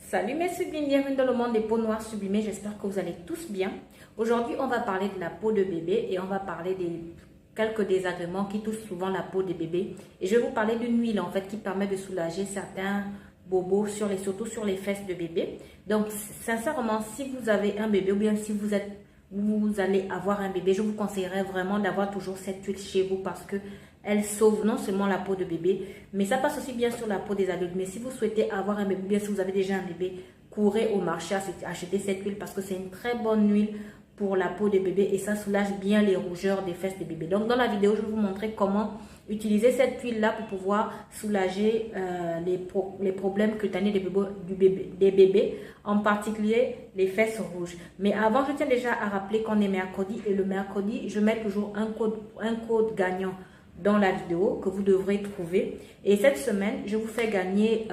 Salut mes sublimes, bienvenue dans le monde des peaux noires sublimées, j'espère que vous allez tous bien. Aujourd'hui, on va parler de la peau de bébé et on va parler des quelques désagréments qui touchent souvent la peau des bébés. Et je vais vous parler d'une huile en fait qui permet de soulager certains bobos, surtout sur les fesses de bébé. Donc sincèrement, si vous avez un bébé ou bien si vous allez avoir un bébé, je vous conseillerais vraiment d'avoir toujours cette huile chez vous parce que elle sauve non seulement la peau de bébé, mais ça passe aussi bien sur la peau des adultes. Mais si vous souhaitez avoir un bébé, bien si vous avez déjà un bébé, courez au marché acheter cette huile parce que c'est une très bonne huile pour la peau des bébés et ça soulage bien les rougeurs des fesses des bébés. Donc dans la vidéo, je vais vous montrer comment utiliser cette huile-là pour pouvoir soulager les problèmes cutanés des bébés, en particulier les fesses rouges. Mais avant, je tiens déjà à rappeler qu'on est mercredi et le mercredi, je mets toujours un code gagnant dans la vidéo que vous devrez trouver. Et cette semaine, je vous fais gagner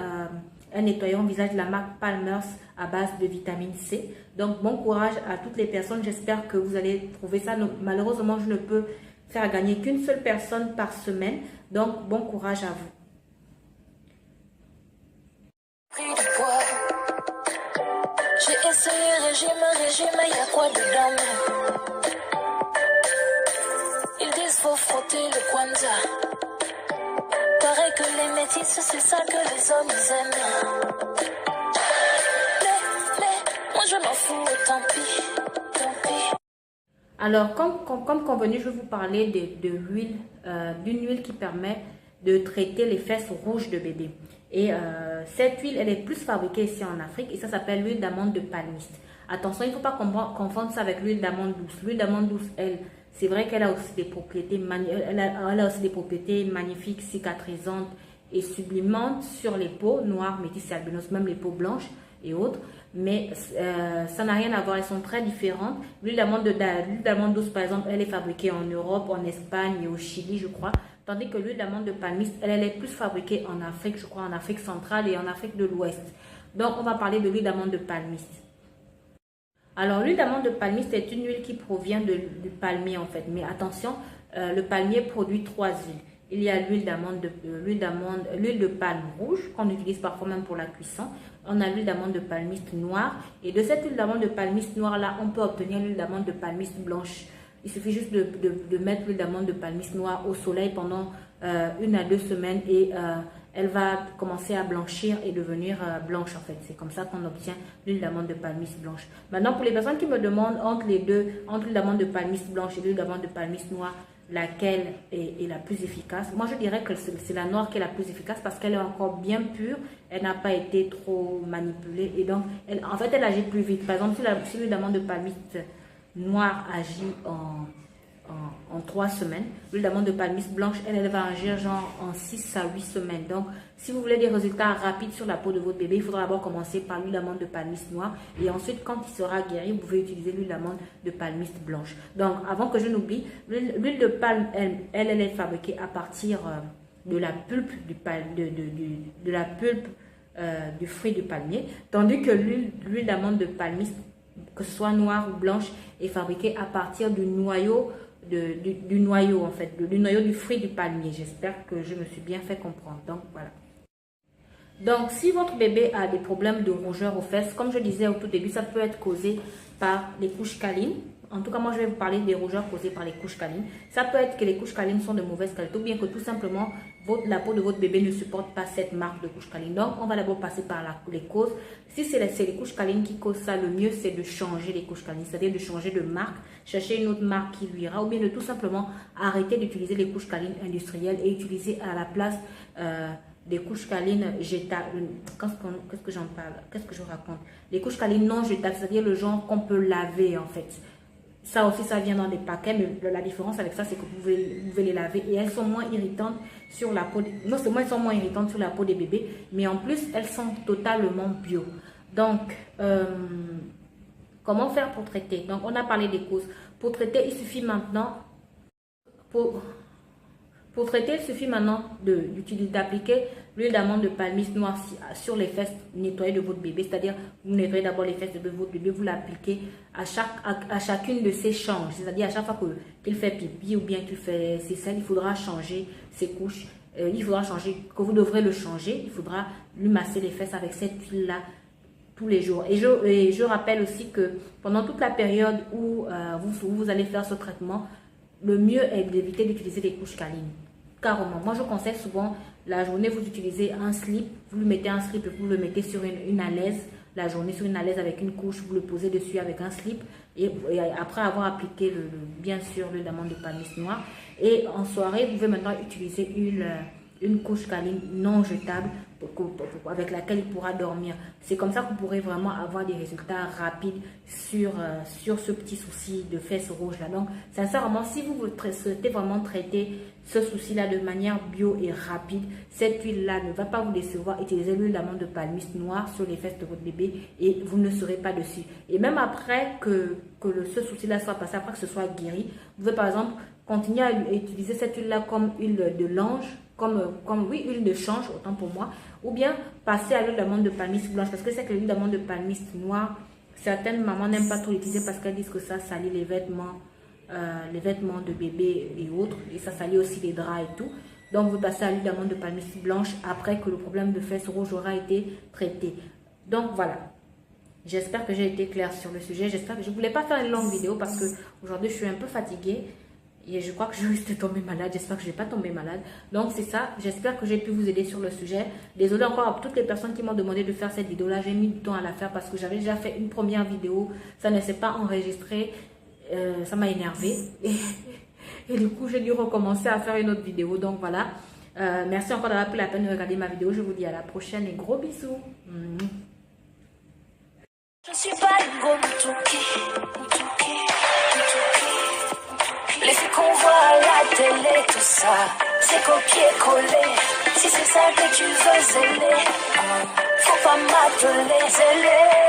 un nettoyant visage de la marque Palmer's à base de vitamine C. Donc, bon courage à toutes les personnes. J'espère que vous allez trouver ça. Donc, malheureusement, je ne peux faire gagner qu'une seule personne par semaine. Donc, bon courage à vous. J'ai essayé régime, il y a quoi dedans? Ils disent faut frotter le kwanza. Paraît que les métis, c'est ça que les hommes aiment. Mais moi je m'en fous, tant pis. Alors, comme convenu, je vais vous parler d'une huile qui permet de traiter les fesses rouges de bébé. Et cette huile, elle est plus fabriquée ici en Afrique et ça s'appelle l'huile d'amande de palmiste. Attention, il ne faut pas confondre ça avec l'huile d'amande douce. L'huile d'amande douce, elle, c'est vrai qu'elle a aussi des propriétés, magnifiques, cicatrisantes et sublimantes sur les peaux noires, métisses et albinos, même les peaux blanches et autres. Mais ça n'a rien à voir, elles sont très différentes. L'huile d'amande douce, par exemple, elle est fabriquée en Europe, en Espagne et au Chili, je crois. Tandis que l'huile d'amande de palmiste, elle est plus fabriquée en Afrique, je crois, en Afrique centrale et en Afrique de l'Ouest. Donc, on va parler de l'huile d'amande de palmiste. Alors, l'huile d'amande de palmiste est une huile qui provient du palmier, en fait. Mais attention, le palmier produit 3 huiles. Il y a l'huile de palme rouge, qu'on utilise parfois même pour la cuisson. On a l'huile d'amande de palmiste noire. Et de cette huile d'amande de palmiste noire-là, on peut obtenir l'huile d'amande de palmiste blanche. Il suffit juste de mettre l'huile d'amande de palmiste noire au soleil pendant 1 à 2 semaines et elle va commencer à blanchir et devenir blanche en fait. C'est comme ça qu'on obtient l'huile d'amande de palmiste blanche. Maintenant, pour les personnes qui me demandent entre les deux, entre l'huile d'amande de palmiste blanche et l'huile d'amande de palmiste noire, laquelle est la plus efficace? Moi, je dirais que c'est la noire qui est la plus efficace parce qu'elle est encore bien pure. Elle n'a pas été trop manipulée et donc, en fait, elle agit plus vite. Par exemple, si l'huile d'amande de palmiste noire agit en 3 semaines. L'huile d'amande de palmiste blanche, elle va agir genre en 6 à 8 semaines. Donc, si vous voulez des résultats rapides sur la peau de votre bébé, il faudra d'abord commencer par l'huile d'amande de palmiste noire. Et ensuite, quand il sera guéri, vous pouvez utiliser l'huile d'amande de palmiste blanche. Donc, avant que je n'oublie, l'huile de palme, elle est fabriquée à partir de la pulpe du fruit du palmier. Tandis que l'huile d'amande de palmiste, que ce soit noire ou blanche, est fabriquée à partir du noyau du noyau du fruit du palmier. J'espère que je me suis bien fait comprendre. Donc voilà. Donc si votre bébé a des problèmes de rougeur aux fesses, comme je disais au tout début, ça peut être causé par les couches câlines. En tout cas, moi, je vais vous parler des rougeurs causées par les couches câlines. Ça peut être que les couches câlines sont de mauvaise qualité ou bien que tout simplement, la peau de votre bébé ne supporte pas cette marque de couche câline. Donc, on va d'abord passer par les causes. Si c'est les couches câlines qui causent ça, le mieux, c'est de changer les couches câlines. C'est-à-dire de changer de marque, chercher une autre marque qui lui ira ou bien de tout simplement arrêter d'utiliser les couches câlines industrielles et utiliser à la place des couches câlines jetables. Qu'est-ce que j'en parle? Qu'est-ce que je raconte? Les couches câlines non jetables, c'est-à-dire le genre qu'on peut laver en fait. Ça aussi, ça vient dans des paquets, mais la différence avec ça, c'est que vous pouvez les laver et elles sont moins irritantes sur la peau. Non seulement elles sont moins irritantes sur la peau des bébés, mais en plus, elles sont totalement bio. Donc, comment faire pour traiter? Donc, on a parlé des causes. Pour traiter, il suffit maintenant... Pour traiter, il suffit maintenant d'appliquer l'huile d'amande de palmiste noire sur les fesses nettoyées de votre bébé. C'est-à-dire, vous nettoyez d'abord les fesses de votre bébé, vous l'appliquez à chacune de ses changes. C'est-à-dire, à chaque fois qu'il fait pipi ou bien qu'il fait ses selles, il faudra changer ses couches. Il faudra changer, que vous devrez le changer. Il faudra lui masser les fesses avec cette huile-là tous les jours. Et je rappelle aussi que pendant toute la période où vous allez faire ce traitement, le mieux est d'éviter d'utiliser des couches câlines. Carrément. Moi, je conseille souvent, la journée, vous utilisez un slip, vous le mettez un slip et vous le mettez sur une alaise. La journée sur une alaise avec une couche, vous le posez dessus avec un slip. Et après avoir appliqué, bien sûr, l'huile d'amande de palmiste noire. Et en soirée, vous pouvez maintenant utiliser une couche câline non jetable avec laquelle il pourra dormir. C'est comme ça que vous pourrez vraiment avoir des résultats rapides sur ce petit souci de fesses rouges là. Donc, sincèrement, si vous souhaitez vraiment traiter ce souci-là de manière bio et rapide, cette huile-là ne va pas vous décevoir. Utilisez l'huile d'amande de palmiste noire sur les fesses de votre bébé et vous ne serez pas dessus. Et même après que ce souci-là soit passé, après que ce soit guéri, vous pouvez par exemple continuer à utiliser cette huile-là comme huile de lange, oui, huile de change, autant pour moi, ou bien passer à l'huile d'amande de palmiste blanche, parce que c'est que l'huile d'amande de palmiste noire, certaines mamans n'aiment pas trop l'utiliser parce qu'elles disent que ça salit les vêtements de bébé et autres, et ça salit aussi les draps et tout. Donc vous passez à l'huile d'amande de palmiste blanche après que le problème de fesses rouges aura été traité. Donc voilà. J'espère que j'ai été claire sur le sujet. J'espère que je ne voulais pas faire une longue vidéo parce que aujourd'hui je suis un peu fatiguée. Et je crois que je risque de tomber malade. J'espère que je ne vais pas tomber malade. Donc, c'est ça. J'espère que j'ai pu vous aider sur le sujet. Désolée encore à toutes les personnes qui m'ont demandé de faire cette vidéo-là. J'ai mis du temps à la faire parce que j'avais déjà fait une première vidéo. Ça ne s'est pas enregistré. Ça m'a énervée. Et du coup, j'ai dû recommencer à faire une autre vidéo. Donc, voilà. Merci encore d'avoir pris la peine de regarder ma vidéo. Je vous dis à la prochaine et gros bisous. Je ne suis pas une go Moutouki. Les qu'on voit à la télé, tout ça, c'est copier-coller. Si c'est ça que tu veux zéler, faut pas m'appeler zélé.